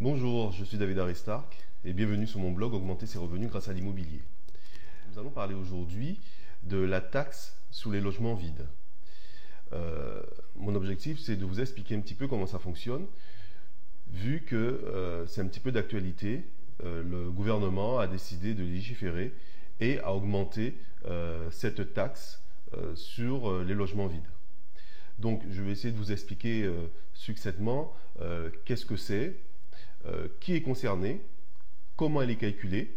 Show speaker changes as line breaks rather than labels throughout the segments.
Bonjour, je suis David Aristark et bienvenue sur mon blog Augmenter ses revenus grâce à l'immobilier. Nous allons parler aujourd'hui de la taxe sur les logements vides. Mon objectif, c'est de vous expliquer un petit peu comment ça fonctionne, vu que c'est un petit peu d'actualité. Le gouvernement a décidé de légiférer et a augmenté cette taxe sur les logements vides. Donc, je vais essayer de vous expliquer succinctement qu'est-ce que c'est, qui est concerné, comment elle est calculée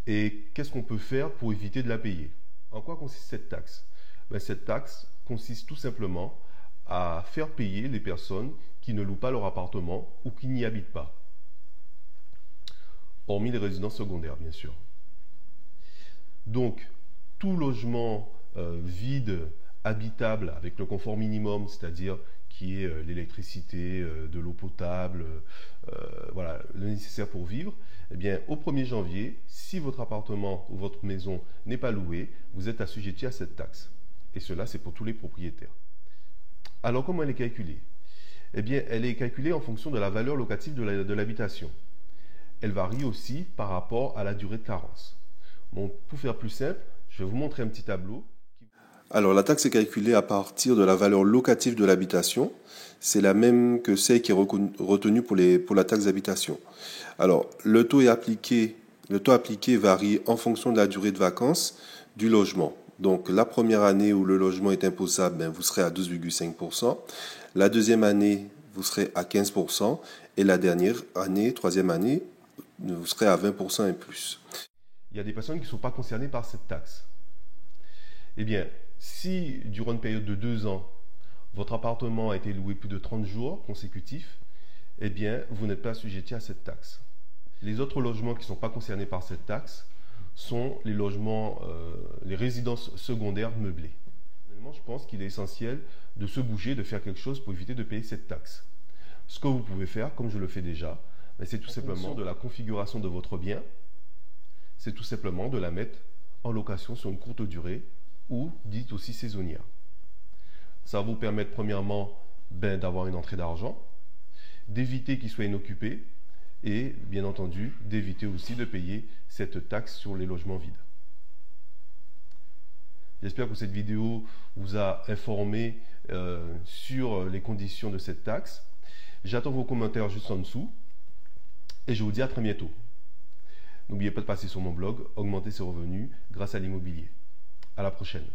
et qu'est-ce qu'on peut faire pour éviter de la payer. En quoi consiste cette taxe? Cette taxe consiste tout simplement à faire payer les personnes qui ne louent pas leur appartement ou qui n'y habitent pas, hormis les résidences secondaires bien sûr. Donc, tout logement vide, habitable, avec le confort minimum, c'est-à-dire qui est l'électricité, de l'eau potable, voilà, le nécessaire pour vivre, eh bien, au 1er janvier, si votre appartement ou votre maison n'est pas loué, vous êtes assujetti à cette taxe. Et cela, c'est pour tous les propriétaires. Alors, comment elle est calculée? Eh bien, elle est calculée en fonction de la valeur locative de l'habitation. Elle varie aussi par rapport à la durée de carence. Bon, pour faire plus simple, je vais vous montrer un petit tableau.
Alors, la taxe est calculée à partir de la valeur locative de l'habitation. C'est la même que celle qui est retenue pour la taxe d'habitation. Alors, le taux appliqué varie en fonction de la durée de vacances du logement. Donc, la première année où le logement est imposable, vous serez à 12,5%. La deuxième année, vous serez à 15%. Et la dernière année, troisième année, vous serez à 20% et plus.
Il y a des personnes qui ne sont pas concernées par cette taxe. Eh bien, si durant une période de 2 ans, votre appartement a été loué plus de 30 jours consécutifs, eh bien, vous n'êtes pas assujetti à cette taxe. Les autres logements qui ne sont pas concernés par cette taxe sont les logements, les résidences secondaires meublées. Je pense qu'il est essentiel de se bouger, de faire quelque chose pour éviter de payer cette taxe. Ce que vous pouvez faire, comme je le fais déjà, c'est tout simplement de la configuration de votre bien, c'est tout simplement de la mettre en location sur une courte durée ou dite aussi saisonnière. Ça va vous permettre premièrement d'avoir une entrée d'argent, d'éviter qu'il soit inoccupé et bien entendu d'éviter aussi de payer cette taxe sur les logements vides. J'espère que cette vidéo vous a informé sur les conditions de cette taxe. J'attends vos commentaires juste en dessous et je vous dis à très bientôt. N'oubliez pas de passer sur mon blog, augmenter ses revenus grâce à l'immobilier. À la prochaine.